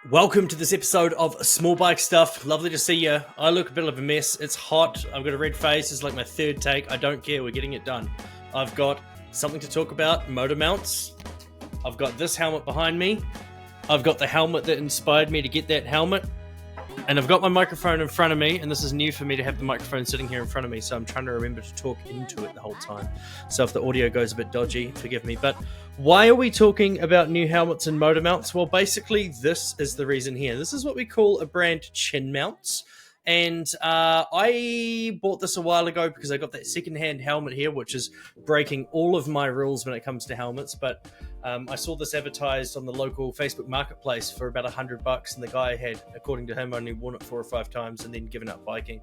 Welcome to this episode of Small Bike Stuff. Lovely to see you. I look a bit of a mess. It's hot. I've got a red face. It's like my third take. I don't care. We're getting it done. I've got something to talk about. Motor mounts. I've got this helmet behind me. I've got the helmet that inspired me to get that helmet. And I've got my microphone in front of me, and this is new for me to have the microphone sitting here in front of me, so I'm trying to remember to talk into it the whole time. So if the audio goes a bit dodgy, forgive me. But why are we talking about new helmets and motor mounts? Well, basically, this is the reason here. This is what we call a brand Chinmounts. And I bought this a while ago because I got that secondhand helmet here, which is breaking all of my rules when it comes to helmets. But I saw this advertised on the local Facebook marketplace for about $100, and the guy had, according to him, only worn it 4 or 5 times and then given up biking.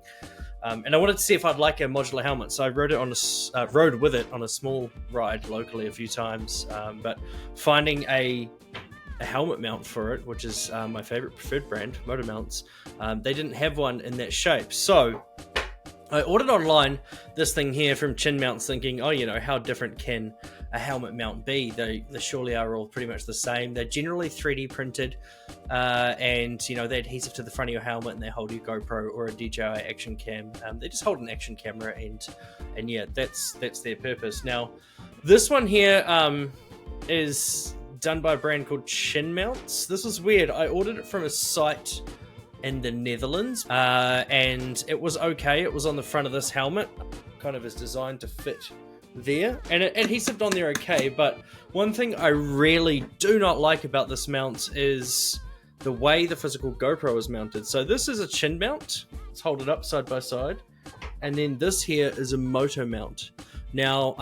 And I wanted to see if I'd like a modular helmet, so I rode with it on a small ride locally a few times. But finding a helmet mount for it, which is my favorite preferred brand, Motor Mounts, they didn't have one in that shape. So I ordered online this thing here from Chinmounts, thinking, oh, you know, how different can a helmet mount be? They surely are all pretty much the same. They're generally 3D printed, and you know, they're adhesive to the front of your helmet, and they hold your GoPro or a DJI action cam. They just hold an action camera, and yeah, that's their purpose. Now, this one here is done by a brand called Chinmounts. This was weird. I ordered it from a site in the Netherlands, and it was okay. It was on the front of this helmet, kind of is designed to fit there, and it adhesived on there okay. But one thing I really do not like about this mount is the way the physical GoPro is mounted. So this is a chin mount. Let's hold it up side by side, and then this here is a moto mount. Now,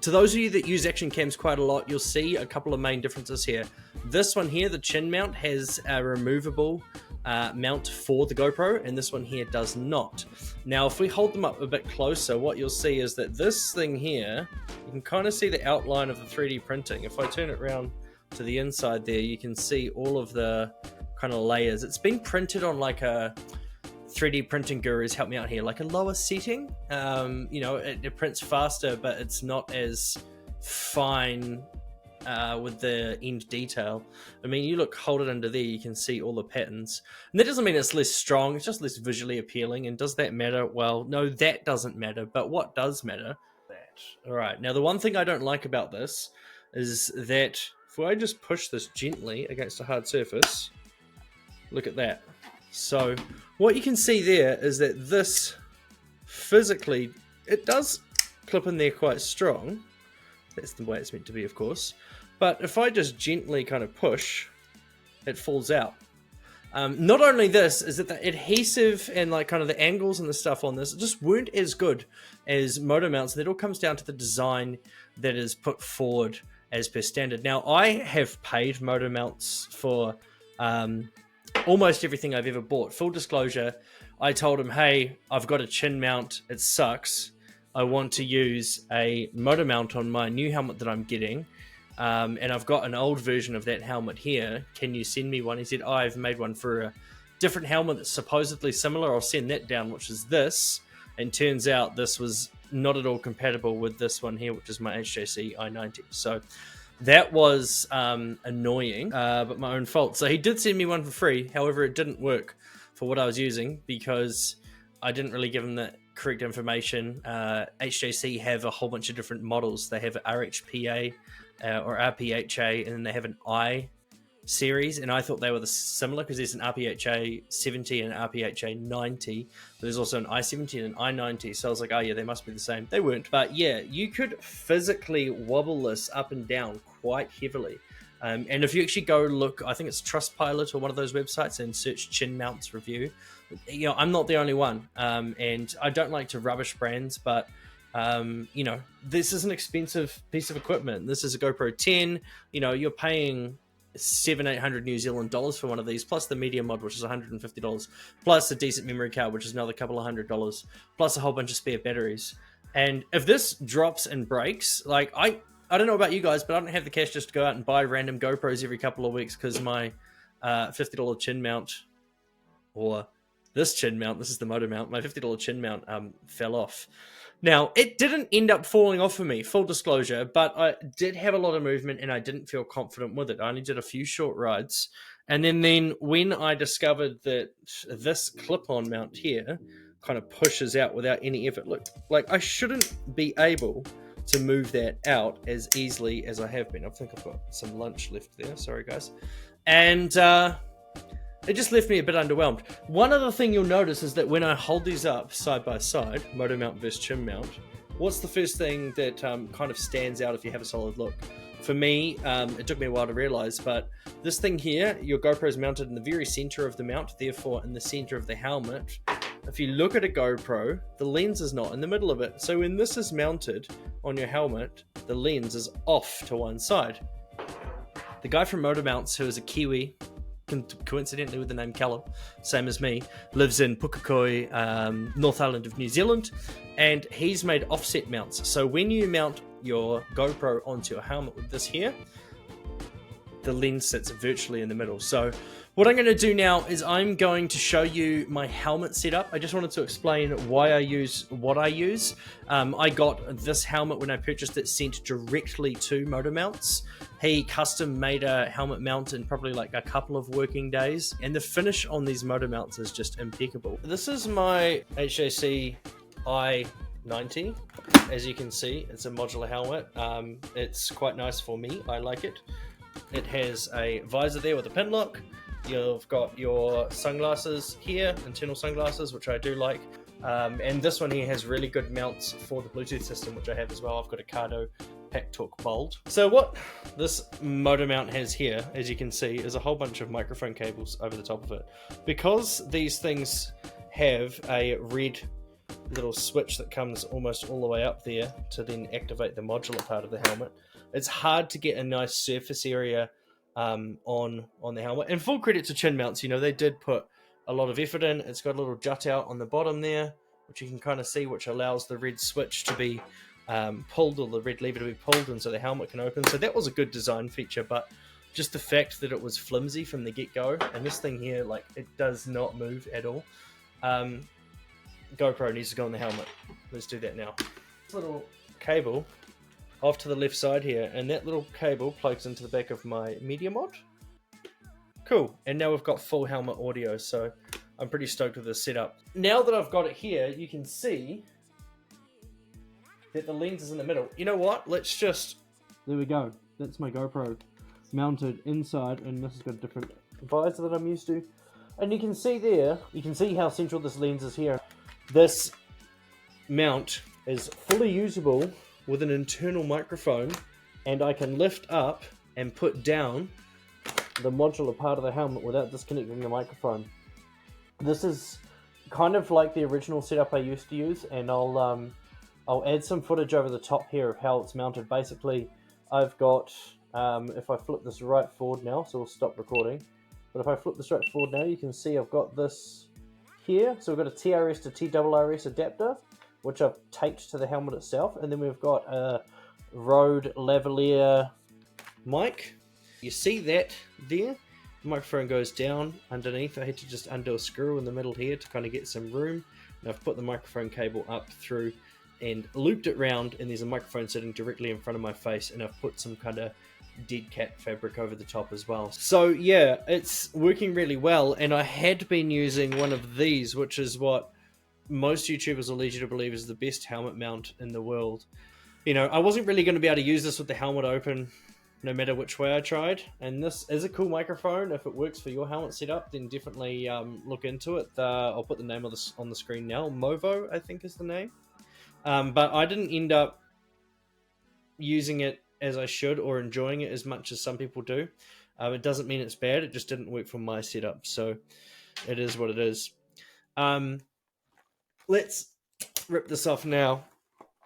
to those of you that use action cams quite a lot, you'll see a couple of main differences here. This one here, the chin mount, has a removable mount for the GoPro, and this one here does not. Now, if we hold them up a bit closer, what you'll see is that this thing here, you can kind of see the outline of the 3D printing. If I turn it around to the inside there, you can see all of the kind of layers. It's been printed on like a 3D printing gurus help me out here, like a lower setting. You know, it prints faster, but it's not as fine with the end detail. I mean, you hold it under there, you can see all the patterns. And that doesn't mean it's less strong, it's just less visually appealing. And does that matter? Well, no, that doesn't matter. But what does matter? All right, now the one thing I don't like about this is that if I just push this gently against a hard surface, look at that. So what you can see there is that this physically, it does clip in there quite strong. That's the way it's meant to be, of course. But if I just gently kind of push, it falls out. Not only this, is that the adhesive and like kind of the angles and the stuff on this just weren't as good as motor mounts. That all comes down to the design that is put forward as per standard. Now, I have paid motor mounts for almost everything I've ever bought. Full disclosure, I told him, hey, I've got a chin mount, it sucks. I want to use a motor mount on my new helmet that I'm getting, and I've got an old version of that helmet here. Can you send me one? He said, I've made one for a different helmet that's supposedly similar. I'll send that down, which is this. And turns out this was not at all compatible with this one here, which is my HJC i90. So that was annoying, but my own fault. So he did send me one for free. However, it didn't work for what I was using because I didn't really give him the correct information. HJC have a whole bunch of different models. They have RHPA or RPHA, and then they have an I series, and I thought they were similar because there's an RPHA 70 and an RPHA 90, but there's also an I-70 and an I-90, so I was like, oh yeah, they must be the same. They weren't, but yeah, you could physically wobble this up and down quite heavily. And if you actually go look, I think it's Trustpilot or one of those websites, and search Chinmounts review, you know, I'm not the only one, and I don't like to rubbish brands, but you know, this is an expensive piece of equipment. This is a GoPro 10, you know, you're paying 700-800 New Zealand dollars for one of these, plus the media mod, which is $150, plus a decent memory card, which is another couple of $100, plus a whole bunch of spare batteries. And if this drops and breaks, like I don't know about you guys, but I don't have the cash just to go out and buy random GoPros every couple of weeks because my $50 chin mount, or this chin mount, this is the motor mount, my $50 chin mount fell off. Now, it didn't end up falling off for me, full disclosure, but I did have a lot of movement and I didn't feel confident with it. I only did a few short rides, And then when I discovered that this clip-on mount here kind of pushes out without any effort, look, like I shouldn't be able to move that out as easily as I have been. I think I've got some lunch left there, sorry guys. And it just left me a bit underwhelmed. One other thing you'll notice is that when I hold these up side by side, moto mount versus chin mount, what's the first thing that kind of stands out if you have a solid look? For me, it took me a while to realize, but this thing here, your GoPro is mounted in the very center of the mount, therefore in the center of the helmet. If you look at a GoPro, the lens is not in the middle of it. So when this is mounted on your helmet, the lens is off to one side. The guy from Mounts, who is a Kiwi, coincidentally with the name Callum, same as me, lives in Pukekohe, North Island of New Zealand, and he's made offset mounts. So when you mount your GoPro onto your helmet with this here, the lens sits virtually in the middle. So what I'm going to do now is I'm going to show you my helmet setup. I just wanted to explain why I use what I use. I got this helmet when I purchased it sent directly to Mounts. He custom made a helmet mount in probably like a couple of working days, and the finish on these Mounts is just impeccable. This is my HJC I90. As you can see, it's a modular helmet. It's quite nice for me. I like it. It has a visor there with a pin lock. You've got your sunglasses here, internal sunglasses, which I do like. And this one here has really good mounts for the Bluetooth system, which I have as well. I've got a Cardo Packtalk Bold. So what this motor mount has here, as you can see, is a whole bunch of microphone cables over the top of it. Because these things have a red little switch that comes almost all the way up there to then activate the modular part of the helmet, it's hard to get a nice surface area on the helmet. And full credit to Chinmounts, you know, they did put a lot of effort in. It's got a little jut out on the bottom there, which you can kind of see, which allows the red switch to be pulled, or the red lever to be pulled, and so the helmet can open. So that was a good design feature, but just the fact that it was flimsy from the get-go, and this thing here, like, it does not move at all. GoPro needs to go on the helmet. Let's do that now. This little cable off to the left side here, and that little cable plugs into the back of my Media Mod. Cool, and now we've got full helmet audio, so I'm pretty stoked with this setup. Now that I've got it here, you can see that the lens is in the middle. You know what? Let's just... There we go. That's my GoPro mounted inside, and this has got a different visor that I'm used to. And you can see there, you can see how central this lens is here. This mount is fully usable with an internal microphone, and I can lift up and put down the modular part of the helmet without disconnecting the microphone. This is kind of like the original setup I used to use, and I'll add some footage over the top here of how it's mounted. Basically, I've got, if I flip this right forward now, so we'll stop recording, but if I flip this right forward now, you can see I've got this here. So we've got a TRS to TRRS adapter, which I've taped to the helmet itself, and then we've got a Rode Lavalier mic. You see that there? The microphone goes down underneath. I had to just undo a screw in the middle here to kind of get some room. And I've put the microphone cable up through and looped it round, and there's a microphone sitting directly in front of my face, and I've put some kind of dead cat fabric over the top as well. So yeah, it's working really well, and I had been using one of these, which is what most YouTubers will lead you to believe is the best helmet mount in the world. You know, I wasn't really going to be able to use this with the helmet open no matter which way I tried, and this is a cool microphone. If it works for your helmet setup, then definitely look into it. I'll put the name of this on the screen now. Movo, I think, is the name. But I didn't end up using it as I should, or enjoying it as much as some people do. It doesn't mean it's bad, it just didn't work for my setup, so it is what it is. Let's rip this off now,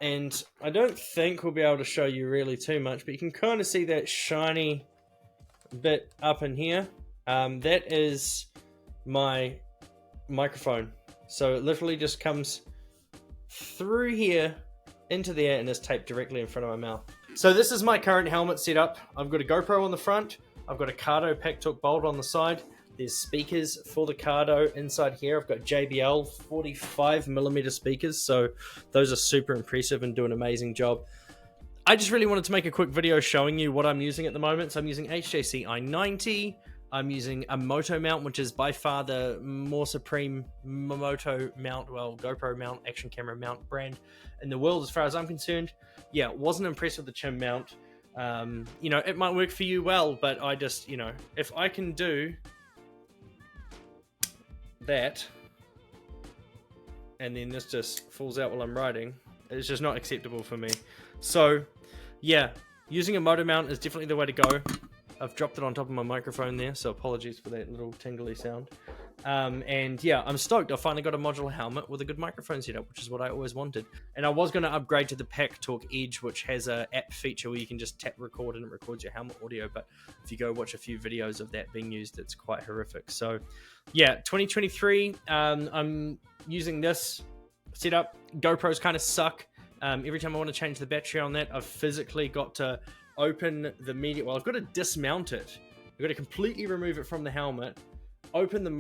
and I don't think we'll be able to show you really too much, but you can kind of see that shiny bit up in here. That is my microphone, so it literally just comes through here into there and is taped directly in front of my mouth. So this is my current helmet setup. I've got a GoPro on the front, I've got a Cardo Packtalk Bold on the side, there's speakers for the Cardo inside here. I've got JBL 45mm speakers, so those are super impressive and do an amazing job. I just really wanted to make a quick video showing you what I'm using at the moment. So I'm using HJC I90. I'm using a moto mount, which is by far the more supreme moto mount, well, GoPro mount, action camera mount brand in the world, as far as I'm concerned. Yeah, wasn't impressed with the Chim mount. You know, it might work for you well, but I just, you know, if I can do that, and then this just falls out while I'm riding, it's just not acceptable for me. So, yeah, using a moto mount is definitely the way to go. I've dropped it on top of my microphone there, so apologies for that little tingly sound. And yeah, I'm stoked. I finally got a modular helmet with a good microphone setup, which is what I always wanted. And I was going to upgrade to the Packtalk Edge, which has an app feature where you can just tap record and it records your helmet audio. But if you go watch a few videos of that being used, it's quite horrific. So yeah, 2023, I'm using this setup. GoPros kind of suck. Every time I want to change the battery on that, I've physically got to open the media. Well, I've got to dismount it. I've got to completely remove it from the helmet, open the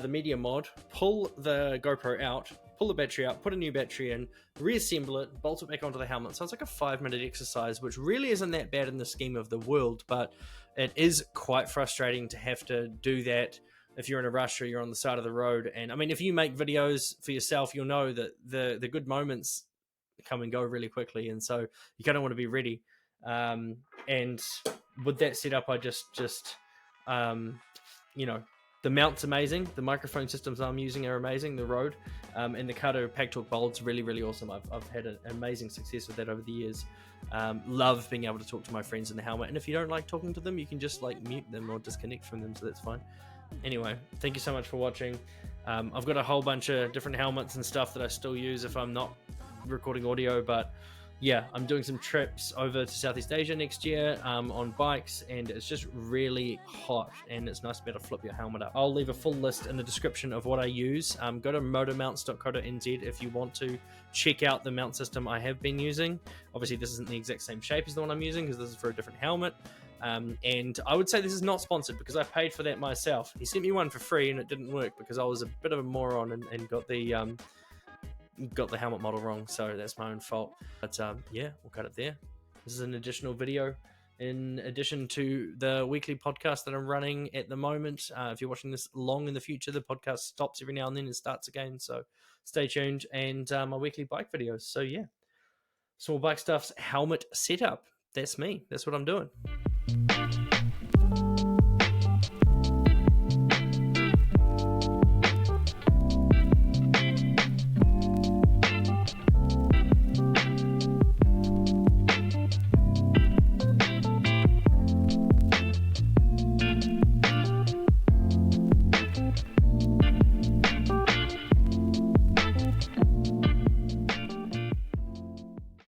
the media mod, pull the GoPro out, pull the battery out, put a new battery in, reassemble it, bolt it back onto the helmet. So it's like a 5-minute exercise, which really isn't that bad in the scheme of the world, but it is quite frustrating to have to do that if you're in a rush or you're on the side of the road. And I mean, if you make videos for yourself, you'll know that the good moments come and go really quickly, and so you kind of want to be ready. And with that setup, I just you know, the mount's amazing, the microphone systems I'm using are amazing, the Rode, and the Cardo Packtalk Bold's really awesome. I've had an amazing success with that over the years. Love being able to talk to my friends in the helmet, and if you don't like talking to them, you can just like mute them or disconnect from them, so that's fine. Anyway, thank you so much for watching. I've got a whole bunch of different helmets and stuff that I still use if I'm not recording audio, but yeah, I'm doing some trips over to Southeast Asia next year on bikes, and it's just really hot, and it's nice to be able to flip your helmet up. I'll leave a full list in the description of what I use. Go to motomounts.co.nz if you want to check out the mount system I have been using. Obviously, this isn't the exact same shape as the one I'm using because this is for a different helmet. And I would say this is not sponsored because I paid for that myself. He sent me one for free and it didn't work because I was a bit of a moron and got the helmet model wrong, so that's my own fault. But yeah, we'll cut it there. This is an additional video in addition to the weekly podcast that I'm running at the moment. If you're watching this long in the future, the podcast stops every now and then and starts again, so stay tuned. And my weekly bike videos. So yeah, Small Bike Stuff's helmet setup. That's me. That's what I'm doing.